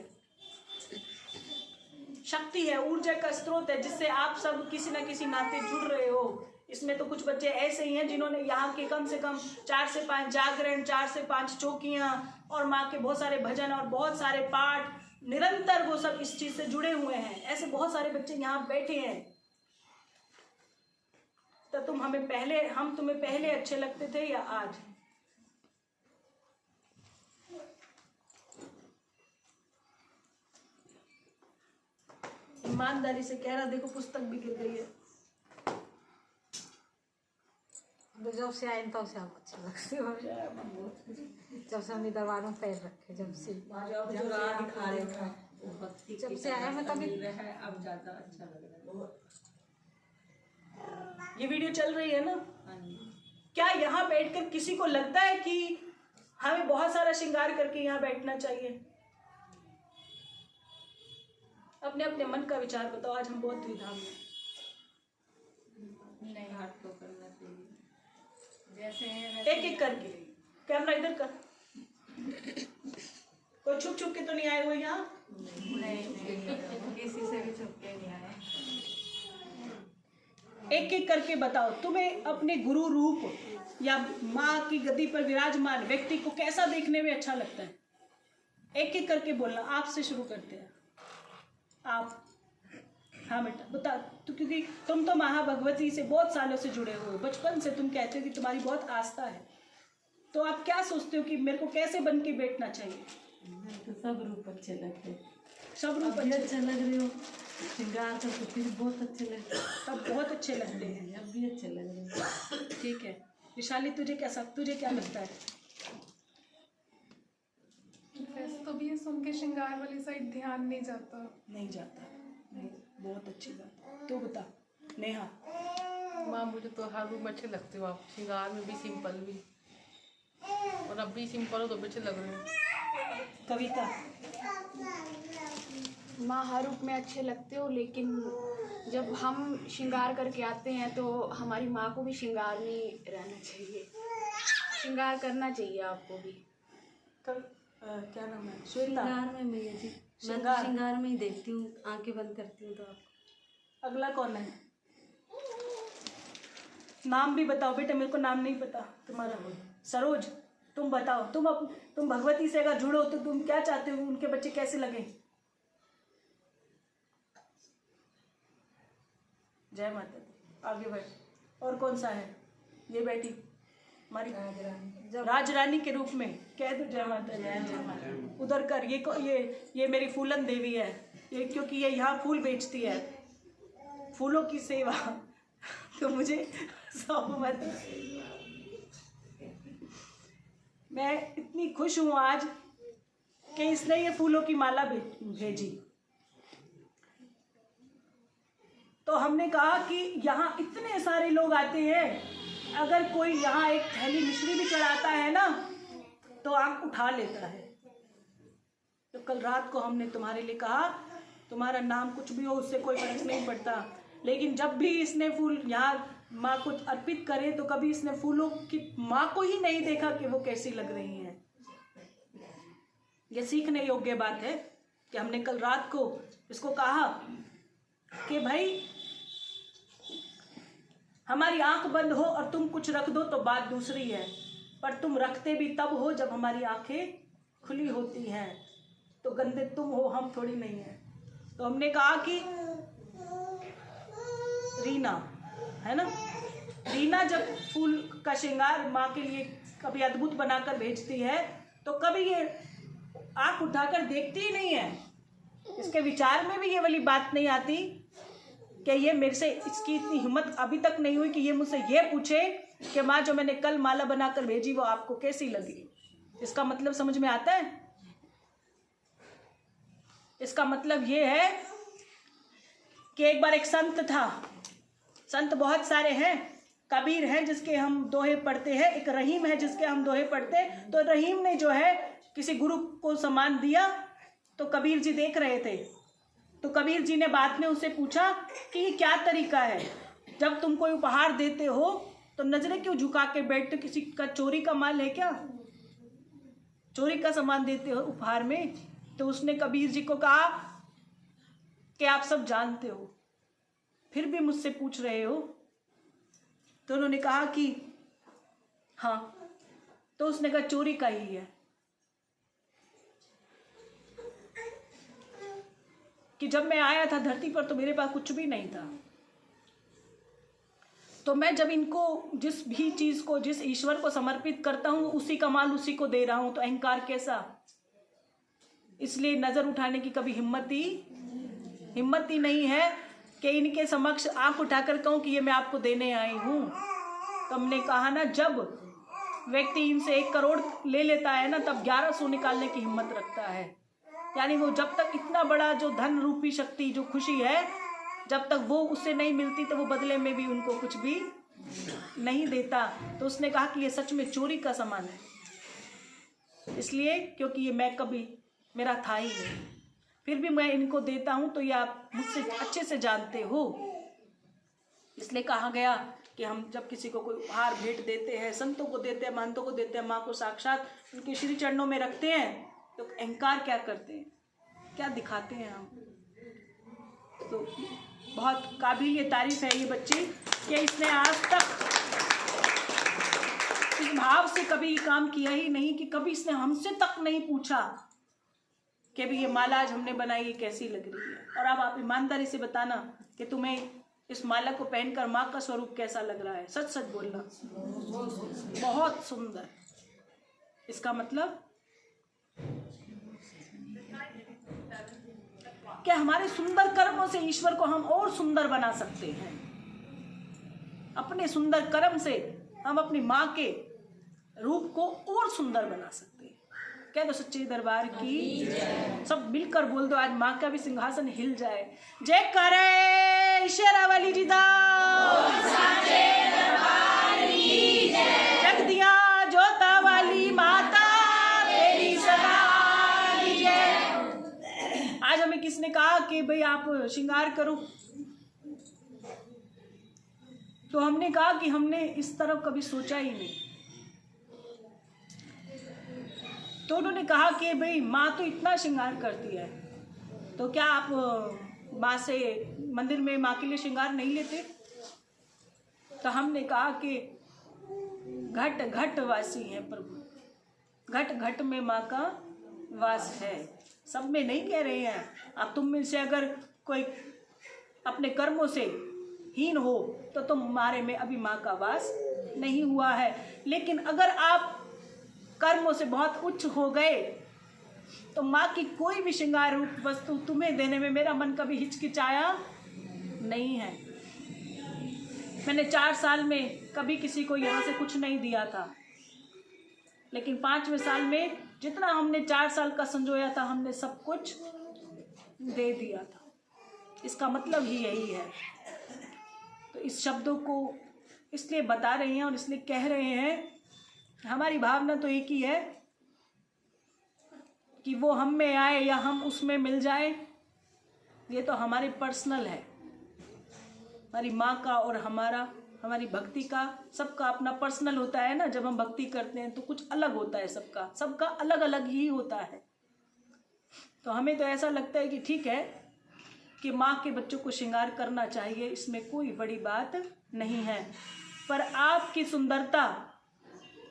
शक्ति है, ऊर्जा का स्रोत है, जिससे आप सब किसी न किसी नाते जुड़ रहे हो। इसमें तो कुछ बच्चे ऐसे ही हैं जिन्होंने यहाँ के कम से कम 4 से 5 जागरण, 4 से 5 चौकियाँ और माँ के बहुत सारे भजन और बहुत सारे पाठ, निरंतर वो सब इस चीज से जुड़े हुए हैं। ऐसे बहुत सारे बच्चे यहाँ बैठे हैं। तो हम तुम्हें पहले अच्छे लगते थे या आज? ईमानदारी से कह रहा, देखो पुस्तक भी गिर गई है। जब से आए तब से आप अच्छे लगते हो, जब से हमने दरबार में पैर रखे, जब से जब से आए मैं तभी अब ज्यादा अच्छा लग रहा है। ये वीडियो चल रही है ना? क्या यहाँ बैठकर किसी को लगता है कि हमें बहुत सारा श्रृंगार करके यहाँ बैठना चाहिए? अपने अपने मन का विचार बताओ। आज हम बहुत द्विधा में नहीं, हाथ तो करना चाहिए जैसे एक एक करके। कैमरा इधर कर। कोई छुप छुप के तो नहीं आए हुए यहाँ? किसी से भी छुप के नहीं आए। एक एक करके बताओ, तुम्हें अपने गुरु रूप या माँ की गद्दी पर विराजमान व्यक्ति को कैसा देखने में अच्छा लगता है? एक एक करके बोलना। आपसे शुरू करते हैं। आप, हाँ बेटा बता। तो क्योंकि तुम तो महाभगवती से बहुत सालों से जुड़े हो, बचपन से तुम कहते हो कि तुम्हारी बहुत आस्था है, तो आप क्या सोचते हो कि मेरे को कैसे बन के बैठना चाहिए? तो सब रूप अच्छे लगते, सब रूप अच्छे लग रहे हो, श्रृंगार सब कुछ बहुत अच्छे लगते, सब बहुत अच्छे लगते हैं, अब भी अच्छे लग रहे हैं। ठीक है विशाली, तुझे क्या लगता है? तो तो भी ये सुन के श्रृंगार वाली साइड ध्यान नहीं जाता। नहीं जाता, नहीं, बहुत अच्छी बात है। तू बता नेहा। माँ मुझे तो हर रूप में अच्छे लगते हो आप, श्रृंगार में भी सिंपल भी, और अब भी सिंपल हो तो भी अच्छे लग रहे हो। कविता। माँ हर रूप में अच्छे लगते हो, लेकिन जब हम श्रृंगार करके आते हैं तो हमारी माँ को भी श्रृंगार में रहना चाहिए, श्रृंगार करना चाहिए आपको भी। क्या नाम है? श्वेता। श्रृंगार में मैया जी, मैं तो श्रृंगार में ही देखती हूँ, आंखें बंद करती हूँ तो आप। अगला कौन है? नाम भी बताओ बेटा, मेरे को नाम नहीं पता तुम्हारा। सरोज, तुम बताओ, तुम भगवती से अगर जुड़ो तो तुम क्या चाहते हो, उनके बच्चे कैसे लगे? जय माता दी। आगे बढ़। और कौन सा है? ये बेटी हमारी राजरानी के रूप में कह दो जय माता दी। उधर कर। ये मेरी फूलन देवी है, ये क्योंकि ये यहाँ फूल बेचती है, फूलों की सेवा। तो मुझे मत। मैं इतनी खुश हूँ आज कि इसने ये फूलों की माला भेजी। तो हमने कहा कि यहाँ इतने सारे लोग आते हैं, अगर कोई यहाँ एक थैली मिश्री भी चढ़ाता है ना तो आंख उठा लेता है। तो कल रात को हमने तुम्हारे लिए कहा, तुम्हारा नाम कुछ भी हो उससे कोई फर्क नहीं पड़ता, लेकिन जब भी इसने फूल यहाँ माँ को अर्पित करे तो कभी इसने फूलों की माँ को ही नहीं देखा कि वो कैसी लग रही हैं। ये सीखने योग्य बात है कि हमने कल रात को इसको कहा कि भाई हमारी आंख बंद हो और तुम कुछ रख दो तो बात दूसरी है, पर तुम रखते भी तब हो जब हमारी आंखें खुली होती हैं। तो गंदे तुम हो, हम थोड़ी नहीं है। तो हमने कहा कि रीना है ना, रीना जब फूल का श्रृंगार माँ के लिए कभी अद्भुत बनाकर भेजती है तो कभी ये आंख उठाकर देखती ही नहीं है। इसके विचार में भी ये वाली बात नहीं आती कि ये मेरे से, इसकी इतनी हिम्मत अभी तक नहीं हुई कि ये मुझसे ये पूछे कि माँ जो मैंने कल माला बनाकर भेजी वो आपको कैसी लगी। इसका मतलब समझ में आता है? इसका मतलब ये है कि एक बार एक संत था, संत बहुत सारे हैं, कबीर है जिसके हम दोहे पढ़ते हैं, एक रहीम है जिसके हम दोहे पढ़ते हैं। तो रहीम ने जो है किसी गुरु को सम्मान दिया तो कबीर जी देख रहे थे। तो कबीर जी ने बाद में उससे पूछा कि ये क्या तरीका है, जब तुम कोई उपहार देते हो तो नजरें क्यों झुका के बैठते, किसी का चोरी का माल है क्या, चोरी का सामान देते हो उपहार में? तो उसने कबीर जी को कहा कि आप सब जानते हो फिर भी मुझसे पूछ रहे हो। तो उन्होंने कहा कि हाँ। तो उसने कहा चोरी का ही है, कि जब मैं आया था धरती पर तो मेरे पास कुछ भी नहीं था, तो मैं जब इनको जिस भी चीज को, जिस ईश्वर को समर्पित करता हूँ उसी का माल उसी को दे रहा हूँ, तो अहंकार कैसा? इसलिए नजर उठाने की कभी हिम्मत ही नहीं है कि इनके समक्ष आंख उठाकर कहूँ कि ये मैं आपको देने आई हूँ। तो हमने कहा ना, जब व्यक्ति इनसे 1 करोड़ ले लेता है ना तब 1100 निकालने की हिम्मत रखता है। यानी वो जब तक इतना बड़ा जो धन रूपी शक्ति, जो खुशी है, जब तक वो उससे नहीं मिलती तो वो बदले में भी उनको कुछ भी नहीं देता। तो उसने कहा कि ये सच में चोरी का सामान है, इसलिए क्योंकि ये मैं कभी मेरा था ही नहीं, फिर भी मैं इनको देता हूँ, तो ये आप मुझसे अच्छे से जानते हो। इसलिए कहा गया कि हम जब किसी को कोई उपहार भेंट देते हैं, संतों को देते हैं, महंतों को देते हैं, माँ को साक्षात उनके श्री चरणों में रखते हैं, तो अहंकार क्या करते हैं, क्या दिखाते हैं हम। तो बहुत काबिल ये तारीफ है ये बच्ची कि इसने आज तक इस भाव से कभी काम किया ही नहीं कि कभी इसने हमसे तक नहीं पूछा कि भी ये माला आज हमने बनाई ये कैसी लग रही है। और अब आप ईमानदारी से बताना कि तुम्हें इस माला को पहनकर माँ का स्वरूप कैसा लग रहा है। सच सच बोलना। बहुत सुंदर। इसका मतलब कि हमारे सुंदर कर्मों से ईश्वर को हम और सुंदर बना सकते हैं। अपने सुंदर कर्म से हम अपनी माँ के रूप को और सुंदर बना सकते हैं। कह दो सच्चे दरबार की। सब मिलकर बोल दो, आज माँ का भी सिंहासन हिल जाए। जय करे शेरावाली जी दा, जगदिया जोता वाली माता तेरी सदा की जय। आज हमें किसने कहा कि भाई आप श्रृंगार करो, तो हमने कहा कि हमने इस तरफ कभी सोचा ही नहीं। तो उन्होंने कहा कि भाई माँ तो इतना श्रृंगार करती है, तो क्या आप माँ से मंदिर में माँ के लिए श्रृंगार नहीं लेते? तो हमने कहा कि घट घट वासी है प्रभु, घट घट में माँ का वास है, सब में नहीं कह रहे हैं। अब तुम में से अगर कोई अपने कर्मों से हीन हो तो तुम्हारे में अभी माँ का वास नहीं हुआ है, लेकिन अगर आप कर्मों से बहुत उच्च हो गए तो माँ की कोई भी श्रृंगार रूप वस्तु तुम्हें देने में मेरा मन कभी हिचकिचाया नहीं है। मैंने 4 साल में कभी किसी को यहाँ से कुछ नहीं दिया था, लेकिन 5वें साल में जितना हमने 4 साल का संजोया था हमने सब कुछ दे दिया था। इसका मतलब ही यही है। तो इस शब्दों को इसलिए बता रहे हैं और इसलिए कह रहे हैं, हमारी भावना तो एक ही है कि वो हम में आए या हम उसमें मिल जाए। ये तो हमारे पर्सनल है, हमारी माँ का और हमारी भक्ति का, सबका अपना पर्सनल होता है ना। जब हम भक्ति करते हैं तो कुछ अलग होता है, सबका अलग अलग ही होता है। तो हमें तो ऐसा लगता है कि ठीक है कि माँ के बच्चों को श्रृंगार करना चाहिए, इसमें कोई बड़ी बात नहीं है। पर आपकी सुंदरता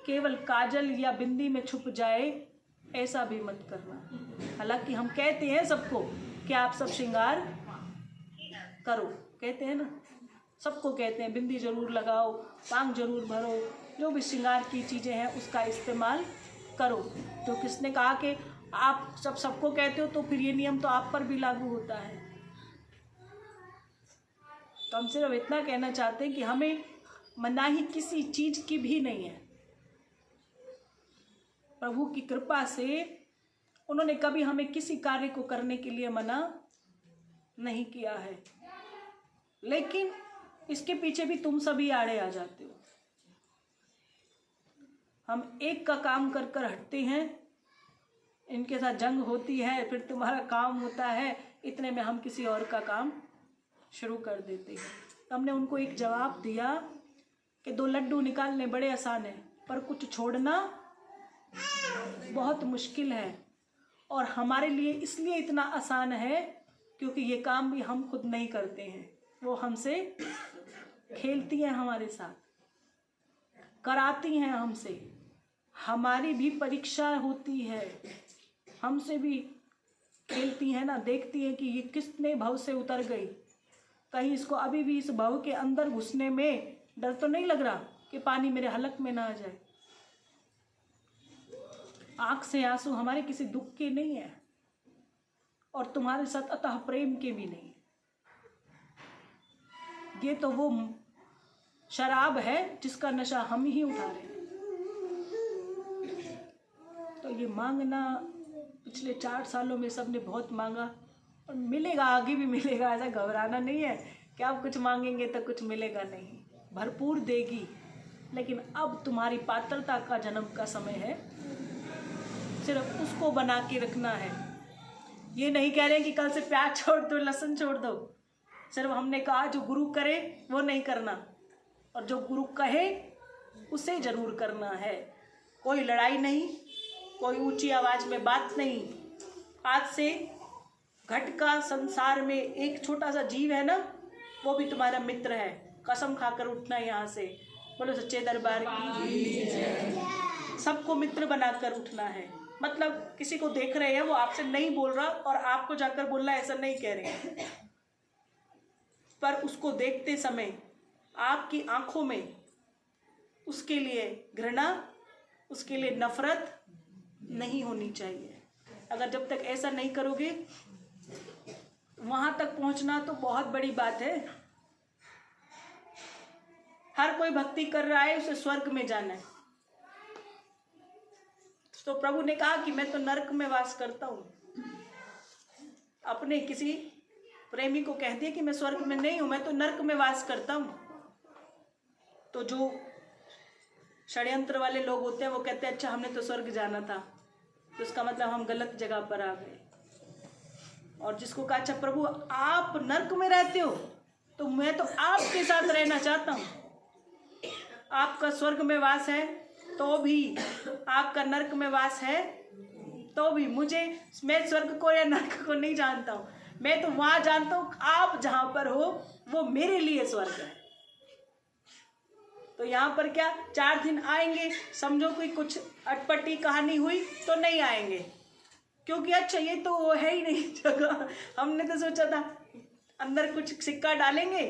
केवल काजल या बिंदी में छुप जाए, ऐसा भी मत करना। हालांकि हम कहते हैं सबको कि आप सब श्रृंगार करो, कहते हैं ना, सबको कहते हैं बिंदी जरूर लगाओ, पांग जरूर भरो, जो भी श्रृंगार की चीज़ें हैं उसका इस्तेमाल करो। तो किसने कहा कि आप सबको कहते हो तो फिर ये नियम तो आप पर भी लागू होता है। तो हम सिर्फ इतना कहना चाहते हैं कि हमें मनाही किसी चीज़ की भी नहीं है। प्रभु की कृपा से उन्होंने कभी हमें किसी कार्य को करने के लिए मना नहीं किया है, लेकिन इसके पीछे भी तुम सभी आड़े आ जाते हो। हम एक का काम कर कर हटते हैं, इनके साथ जंग होती है, फिर तुम्हारा काम होता है, इतने में हम किसी और का काम शुरू कर देते हैं। तो हमने उनको एक जवाब दिया कि 2 लड्डू निकालने बड़े आसान है, पर कुछ छोड़ना बहुत मुश्किल है। और हमारे लिए इसलिए इतना आसान है क्योंकि ये काम भी हम खुद नहीं करते हैं, वो हमसे खेलती हैं, हमारे साथ कराती हैं, हमसे हमारी भी परीक्षा होती है, हमसे भी खेलती हैं ना, देखती हैं कि ये कितने भाव से उतर गई, कहीं इसको अभी भी इस भाव के अंदर घुसने में डर तो नहीं लग रहा कि पानी मेरे हलक में ना आ जाए। आंख से आंसू हमारे किसी दुख के नहीं है और तुम्हारे साथ अतः प्रेम के भी नहीं। ये तो वो शराब है जिसका नशा हम ही उठा रहे हैं। तो ये मांगना पिछले 4 सालों में सबने बहुत मांगा और मिलेगा, आगे भी मिलेगा, ऐसा घबराना नहीं है कि आप कुछ मांगेंगे तो कुछ मिलेगा नहीं, भरपूर देगी। लेकिन अब तुम्हारी पात्रता का जन्म का समय है, सिर्फ उसको बना के रखना है। ये नहीं कह रहे कि कल से प्याज छोड़ दो, लहसुन छोड़ दो, सिर्फ हमने कहा जो गुरु करे वो नहीं करना और जो गुरु कहे उसे जरूर करना है। कोई लड़ाई नहीं, कोई ऊंची आवाज में बात नहीं। आज से घट का संसार में एक छोटा सा जीव है ना, वो भी तुम्हारा मित्र है। कसम खाकर उठना यहाँ से, बोलो सच्चे दरबार की। सबको मित्र बनाकर उठना है। मतलब किसी को देख रहे हैं वो आपसे नहीं बोल रहा और आपको जाकर बोलना, ऐसा नहीं कह रहे हैं, पर उसको देखते समय आपकी आंखों में उसके लिए घृणा, उसके लिए नफरत नहीं होनी चाहिए। अगर जब तक ऐसा नहीं करोगे, वहां तक पहुंचना तो बहुत बड़ी बात है। हर कोई भक्ति कर रहा है, उसे स्वर्ग में जाना है। तो प्रभु ने कहा कि मैं तो नरक में वास करता हूँ। अपने किसी प्रेमी को कह दिया कि मैं स्वर्ग में नहीं हूँ, मैं तो नरक में वास करता हूँ। तो जो षड्यंत्र वाले लोग होते हैं वो कहते हैं अच्छा हमने तो स्वर्ग जाना था, तो उसका मतलब हम गलत जगह पर आ गए। और जिसको कहा अच्छा प्रभु आप नरक में रहते हो तो मैं तो आपके साथ रहना चाहता हूँ। आपका स्वर्ग में वास है तो भी, आपका नरक में वास है तो भी, मैं स्वर्ग को या नरक को नहीं जानता हूँ, मैं तो वहाँ जानता हूँ आप जहाँ पर हो वो मेरे लिए स्वर्ग है। तो यहाँ पर क्या 4 दिन आएंगे, समझो कोई कुछ अटपटी कहानी हुई तो नहीं आएंगे, क्योंकि अच्छा ये तो वो है ही नहीं जगह। हमने तो सोचा था अंदर कुछ सिक्का डालेंगे,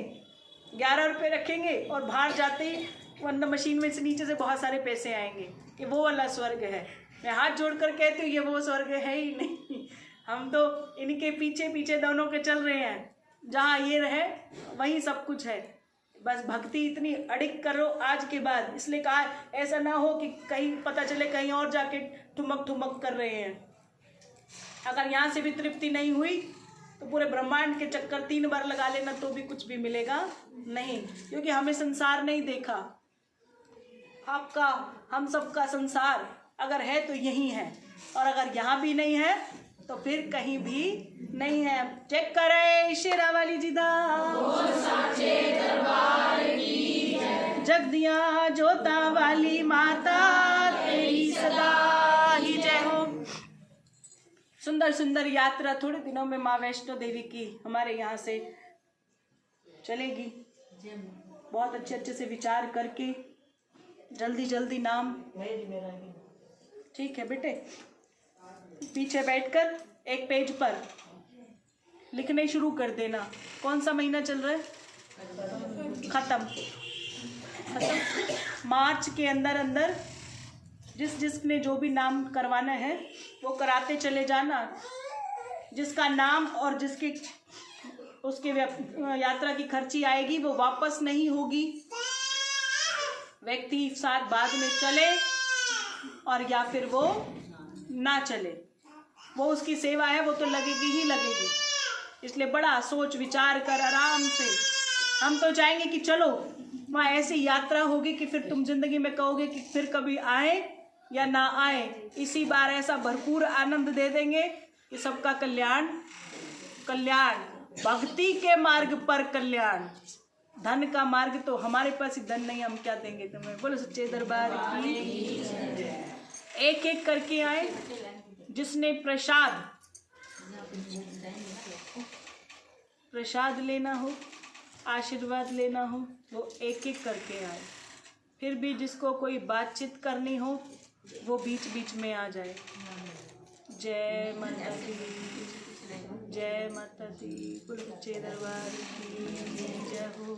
11 रुपये रखेंगे और बाहर जाते ही वरना मशीन में से नीचे से बहुत सारे पैसे आएंगे कि वो वाला स्वर्ग है। मैं हाथ जोड़कर कहती हूँ ये वो स्वर्ग है ही नहीं। हम तो इनके पीछे पीछे दोनों के चल रहे हैं, जहाँ ये रहे वहीं सब कुछ है। बस भक्ति इतनी अड़िग करो आज के बाद, इसलिए कहा ऐसा ना हो कि कहीं पता चले कहीं और जाके ठुमक ठुमक कर रहे हैं। अगर यहाँ से भी तृप्ति नहीं हुई तो पूरे ब्रह्मांड के चक्कर 3 बार लगा लेना तो भी कुछ भी मिलेगा नहीं, क्योंकि हमें संसार नहीं देखा। आपका हम सबका संसार अगर है तो यही है, और अगर यहाँ भी नहीं है तो फिर कहीं भी नहीं है। चेक करें शेरा वाली जिदा जगदिया जोता वाली माता तेरी सदा ही जय हो। सुंदर सुंदर यात्रा थोड़े दिनों में माँ वैष्णो देवी की हमारे यहाँ से चलेगी। बहुत अच्छे अच्छे से विचार करके जल्दी जल्दी नाम, ठीक है बेटे, पीछे बैठकर एक पेज पर लिखने शुरू कर देना। कौन सा महीना चल रहा है? खत्म। मार्च के अंदर अंदर जिसने जो भी नाम करवाना है वो कराते चले जाना। जिसका नाम और जिसके उसके यात्रा की खर्ची आएगी वो वापस नहीं होगी। व्यक्ति साथ बाद में चले और या फिर वो ना चले, वो उसकी सेवा है वो तो लगेगी ही लगेगी। इसलिए बड़ा सोच विचार कर आराम से हम तो चाहेंगे कि चलो वहाँ ऐसी यात्रा होगी कि फिर तुम जिंदगी में कहोगे कि फिर कभी आए या ना आए। इसी बार ऐसा भरपूर आनंद दे देंगे कि सबका कल्याण कल्याण, भक्ति के मार्ग पर कल्याण। धन का मार्ग तो हमारे पास ही धन नहीं, हम क्या देंगे तुम्हें। बोलो सच्चे दरबार की। एक एक करके आए। जिसने प्रसाद लेना हो, आशीर्वाद लेना हो, वो एक एक करके आए। फिर भी जिसको कोई बातचीत करनी हो वो बीच बीच में आ जाए। जय माता दी, जय माता दी, बोलो सच्चे दरबार की जय हो।